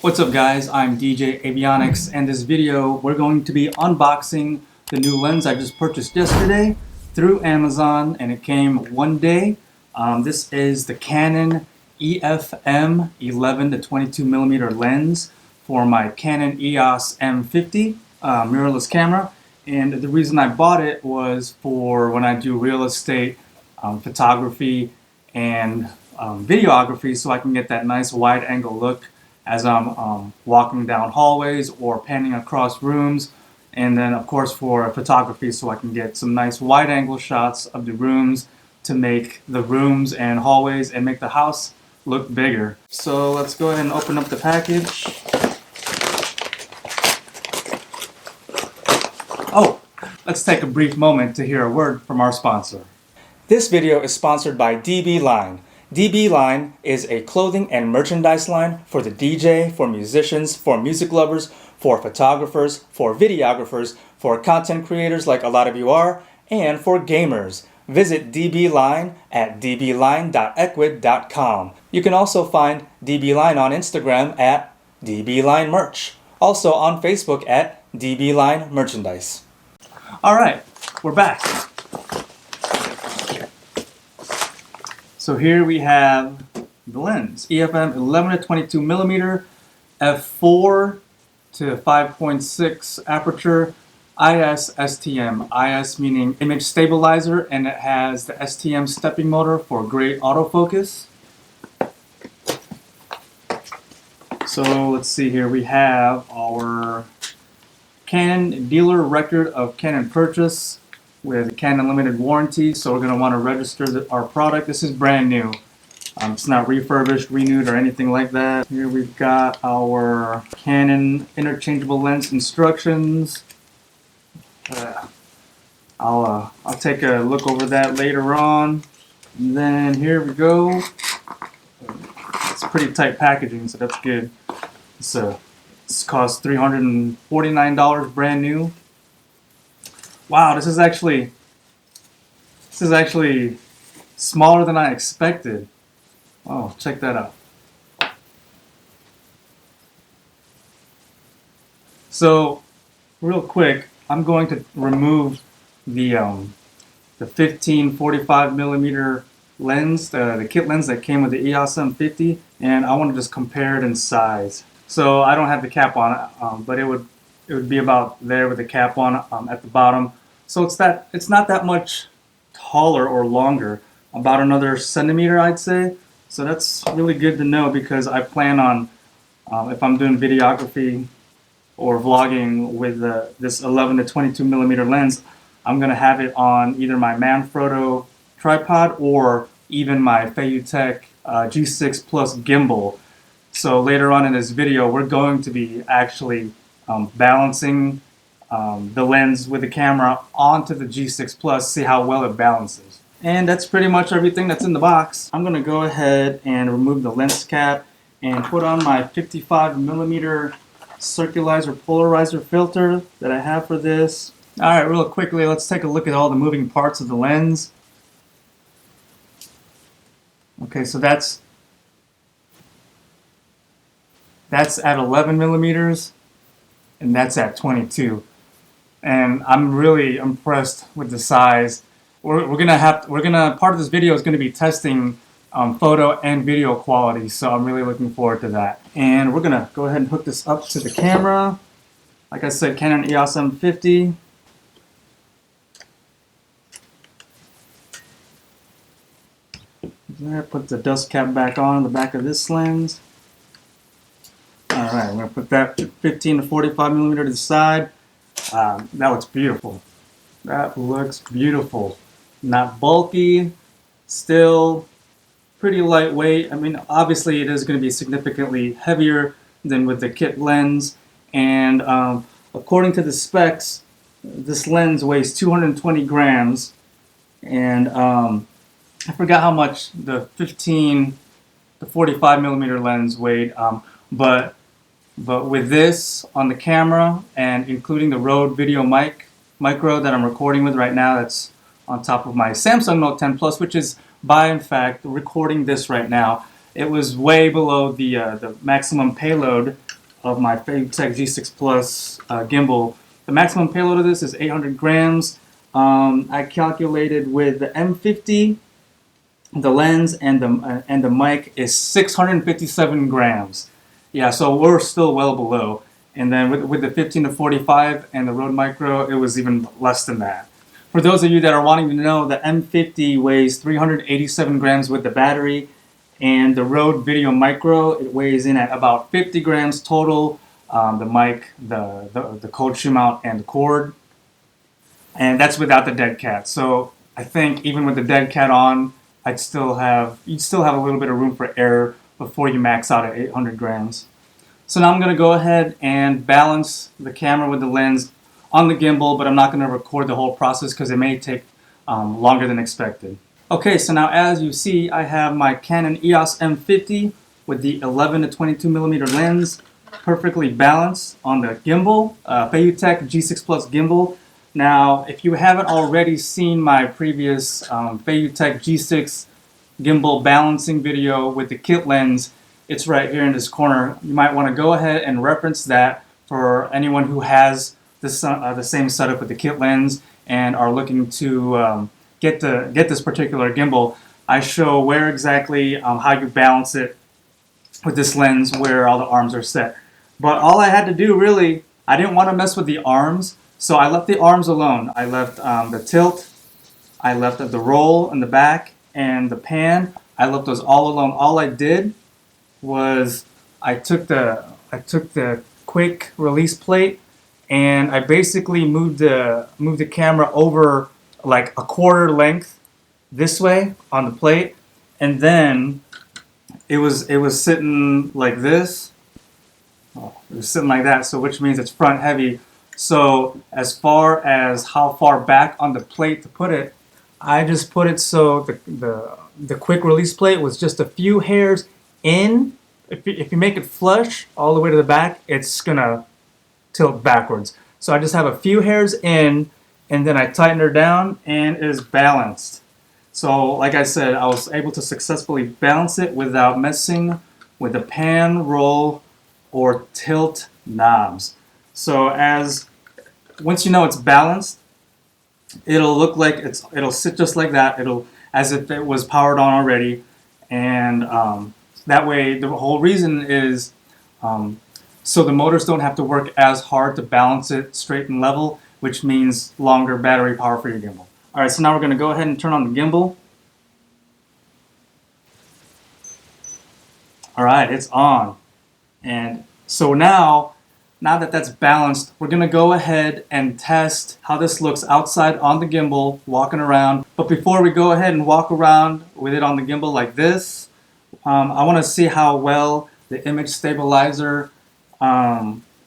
What's up guys, I'm DJ Avionics, and this video we're going to be unboxing the new lens I just purchased yesterday through Amazon, and it came one day. This is the Canon EOS M11 to 22mm lens for my Canon EOS M50 mirrorless camera, and the reason I bought it was for when I do real estate, photography, and videography, so I can get that nice wide angle look as I'm walking down hallways or panning across rooms, and then of course for photography so I can get some nice wide angle shots of the rooms to make the rooms and hallways and make the house look bigger. So let's go ahead and open up the package. Oh, let's take a brief moment to hear a word from our sponsor. This video is sponsored by DB Line. DB Line is a clothing and merchandise line for the DJ, for musicians, for music lovers, for photographers, for videographers, for content creators like a lot of you are, and for gamers. Visit DB Line at dbline.equid.com. You can also find DB Line on Instagram at DB Line Merch. Also on Facebook at DB Line Merchandise. Alright, we're back. So here we have the lens, EOS M11 to 22mm, f4 to 5.6 aperture, IS STM. IS meaning image stabilizer, and it has the STM stepping motor for great autofocus. So let's see here, we have our Canon dealer record of Canon purchase with Canon limited warranty, so we're going to want to register our product. This is brand new. It's not refurbished, renewed, or anything like that. Here we've got our Canon interchangeable lens instructions. I'll take a look over that later on. And then here we go. It's pretty tight packaging, so that's good. This costs $349 brand new. Wow, this is actually smaller than I expected. Oh, check that out. So, real quick, I'm going to remove the 15-45mm lens, the kit lens that came with the EOS M50, and I want to just compare it in size. So I don't have the cap on it, but it would be about there with the cap on at the bottom. So it's not that much taller or longer, about another centimeter I'd say. So that's really good to know, because I plan on, if I'm doing videography or vlogging with this 11 to 22mm lens, I'm going to have it on either my Manfrotto tripod or even my Feiyutech G6 Plus gimbal. So later on in this video, we're going to be actually balancing the lens with the camera onto the G6 Plus, see how well it balances. And that's pretty much everything that's in the box. I'm going to go ahead and remove the lens cap and put on my 55mm circularizer polarizer filter that I have for this. Alright, real quickly, let's take a look at all the moving parts of the lens. Okay, so that's at 11mm, and that's at 22. And I'm really impressed with the size. Part of this video is gonna be testing photo and video quality, so I'm really looking forward to that. And we're gonna go ahead and hook this up to the camera. Like I said, Canon EOS M50. There, put the dust cap back on the back of this lens. Alright, I'm going to put that 15 to 45mm to the side. That looks beautiful. That looks beautiful. Not bulky, still pretty lightweight. I mean, obviously it is going to be significantly heavier than with the kit lens. And according to the specs, this lens weighs 220 grams. And I forgot how much the 15 to 45mm lens weighed. But with this on the camera, and including the Rode Video Micro that I'm recording with right now, that's on top of my Samsung Note 10 Plus, which is in fact recording this right now. It was way below the maximum payload of my Feiyutech G6 Plus gimbal. The maximum payload of this is 800 grams. I calculated with the M50, the lens and the mic is 657 grams. Yeah, so we're still well below. And then with the 15 to 45 and the Rode Micro, it was even less than that. For those of you that are wanting to know, the M50 weighs 387 grams with the battery, and the Rode Video Micro, it weighs in at about 50 grams total. The mic, the cold shoe mount, and the cord. And that's without the dead cat. So I think even with the dead cat on, you'd still have a little bit of room for error before you max out at 800 grams. So now I'm going to go ahead and balance the camera with the lens on the gimbal, but I'm not going to record the whole process because it may take longer than expected. Okay, so now as you see, I have my Canon EOS M50 with the 11 to 22 millimeter lens perfectly balanced on the gimbal, Feiyutech G6 Plus gimbal. Now, if you haven't already seen my previous Feiyutech G6 gimbal balancing video with the kit lens, it's right here in this corner. You might want to go ahead and reference that for anyone who has this, the same setup with the kit lens and are looking to get this particular gimbal. I show where exactly how you balance it with this lens, where all the arms are set. But all I had to do really, I didn't want to mess with the arms, so I left the arms alone. I left the tilt, I left the roll in the back, and the pan. I left those all alone. All I did was I took the quick release plate and I basically moved the camera over like a quarter length this way on the plate, and then it was sitting like this. Oh, it was sitting like that, so which means it's front heavy. So as far as how far back on the plate to put it, I just put it so the quick release plate was just a few hairs in. If you make it flush all the way to the back, it's gonna tilt backwards. So I just have a few hairs in, and then I tighten her down, and it is balanced. So like I said, I was able to successfully balance it without messing with the pan, roll, or tilt knobs. So once you know it's balanced, it'll look like it'll sit just like that. It'll as if it was powered on already, and that way the whole reason is so the motors don't have to work as hard to balance it straight and level, which means longer battery power for your gimbal. All right, so now we're going to go ahead and turn on the gimbal. All right, it's on. And so now that that's balanced, we're going to go ahead and test how this looks outside on the gimbal, walking around. But before we go ahead and walk around with it on the gimbal like this, I want to see how well the image stabilizer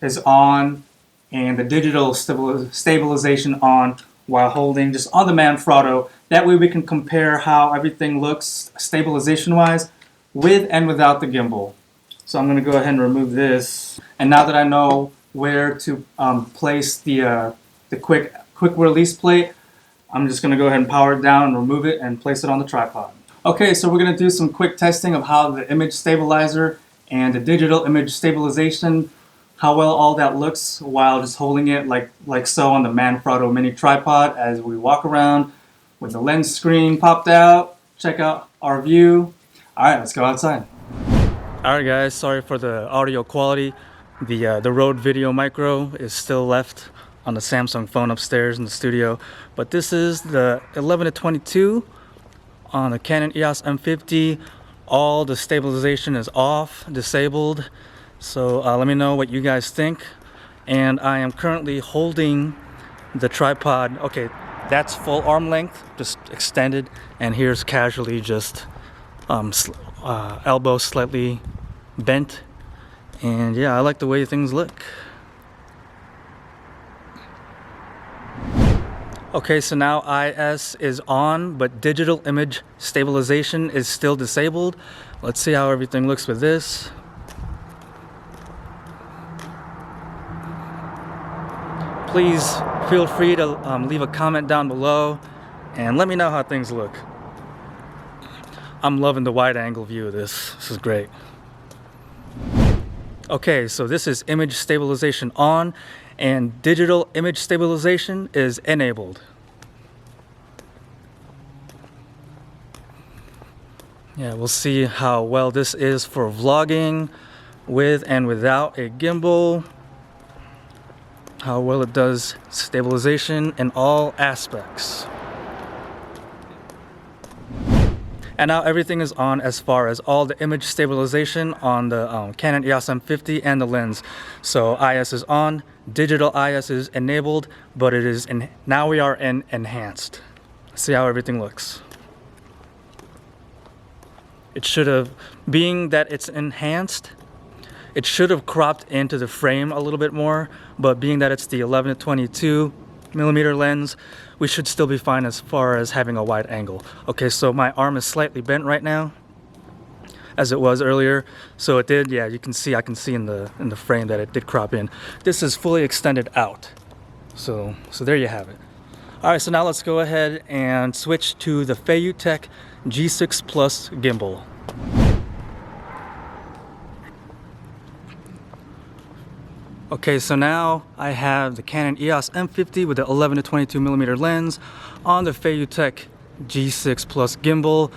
is on and the digital stabilization on while holding just on the Manfrotto. That way we can compare how everything looks stabilization-wise with and without the gimbal. So I'm going to go ahead and remove this. And now that I know where to place the quick release plate, I'm just going to go ahead and power it down and remove it and place it on the tripod. Okay, so we're going to do some quick testing of how the image stabilizer and the digital image stabilization, how well all that looks while just holding it like so on the Manfrotto mini tripod as we walk around with the lens screen popped out. Check out our view. All right, let's go outside. All right, guys, sorry for the audio quality. The Rode Video Micro is still left on the Samsung phone upstairs in the studio, but this is the 11 to 22 on the Canon EOS M50. All the stabilization is off, disabled. So let me know what you guys think. And I am currently holding the tripod. Okay, that's full arm length, just extended, and here's casually just elbow slightly bent. And yeah, I like the way things look. Okay, so now IS is on, but digital image stabilization is still disabled. Let's see how everything looks with this. Please feel free to leave a comment down below and let me know how things look. I'm loving the wide angle view of this. This is great. Okay, so this is image stabilization on, and digital image stabilization is enabled. Yeah, we'll see how well this is for vlogging with and without a gimbal. How well it does stabilization in all aspects. And now everything is on as far as all the image stabilization on the Canon EOS M50 and the lens. So IS is on, digital IS is enabled, but it is now we are in enhanced. See how everything looks. It should have, being that it's enhanced, it should have cropped into the frame a little bit more, but being that it's the 11-22mm lens, we should still be fine as far as having a wide angle. Okay, so my arm is slightly bent right now, as it was earlier. So it did, yeah, you can see, I can see in the frame that it did crop in. This is fully extended out. So there you have it. All right, so now let's go ahead and switch to the Feiyutech G6 Plus gimbal. Okay, so now I have the Canon EOS M50 with the 11-22mm lens on the Feiyutech G6 Plus gimbal.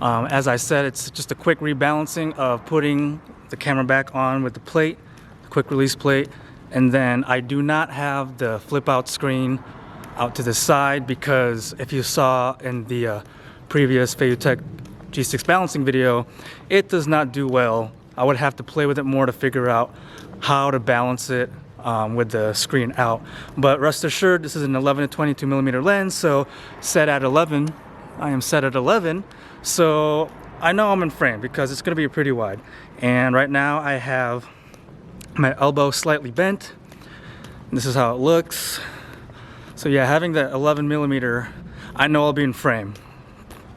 As I said, it's just a quick rebalancing of putting the camera back on with the plate, the quick release plate, and then I do not have the flip out screen out to the side because if you saw in the previous Feiyutech G6 balancing video, it does not do well. I would have to play with it more to figure out how to balance it with the screen out. But rest assured, this is an 11-22mm lens, so set at 11. I am set at 11, so I know I'm in frame because it's going to be pretty wide. And right now I have my elbow slightly bent. This is how it looks. So yeah, having that 11mm, I know I'll be in frame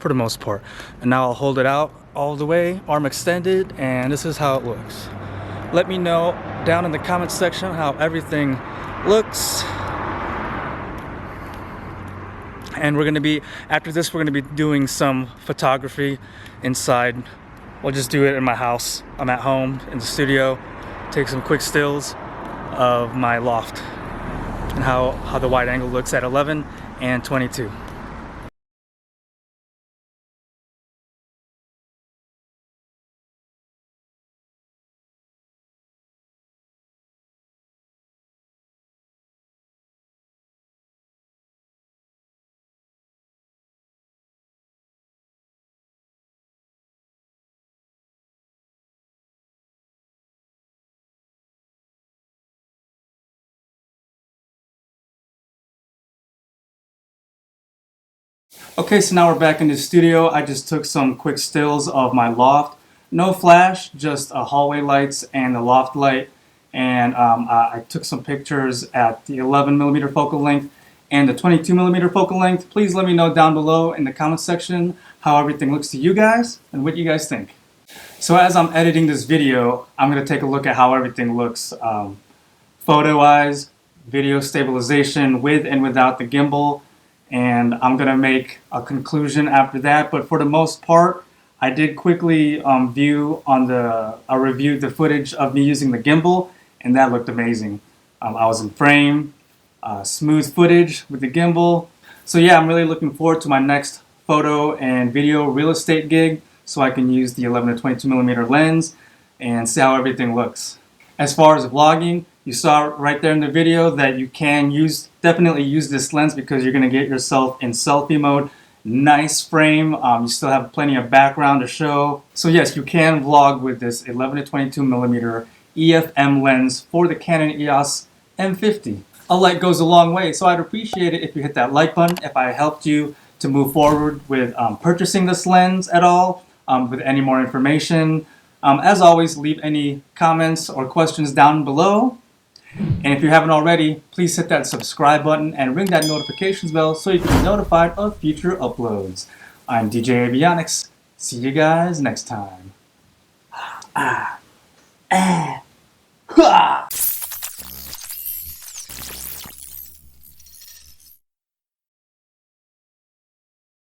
for the most part. And now I'll hold it out all the way, arm extended, and this is how it looks. Let me know down in the comments section how everything looks. And we're gonna be, after this, we're gonna be doing some photography inside. We'll just do it in my house. I'm at home in the studio. Take some quick stills of my loft and how the wide angle looks at 11 and 22. Okay, so now we're back in the studio. I just took some quick stills of my loft. No flash, just hallway lights and the loft light. And I took some pictures at the 11mm focal length and the 22mm focal length. Please let me know down below in the comments section how everything looks to you guys and what you guys think. So as I'm editing this video, I'm going to take a look at how everything looks photo-wise, video stabilization with and without the gimbal. And I'm gonna make a conclusion after that. But for the most part, I did quickly I reviewed the footage of me using the gimbal, and that looked amazing. I was in frame, smooth footage with the gimbal. So yeah, I'm really looking forward to my next photo and video real estate gig, so I can use the 11-22mm lens and see how everything looks. As far as vlogging, you saw right there in the video that you can definitely use this lens because you're going to get yourself in selfie mode. Nice frame. You still have plenty of background to show. So yes, you can vlog with this 11-22mm EF-M lens for the Canon EOS M50. A like goes a long way, so I'd appreciate it if you hit that like button if I helped you to move forward with purchasing this lens at all, with any more information. As always, leave any comments or questions down below. And if you haven't already, please hit that subscribe button and ring that notifications bell so you can be notified of future uploads. I'm DJ Avionics. See you guys next time.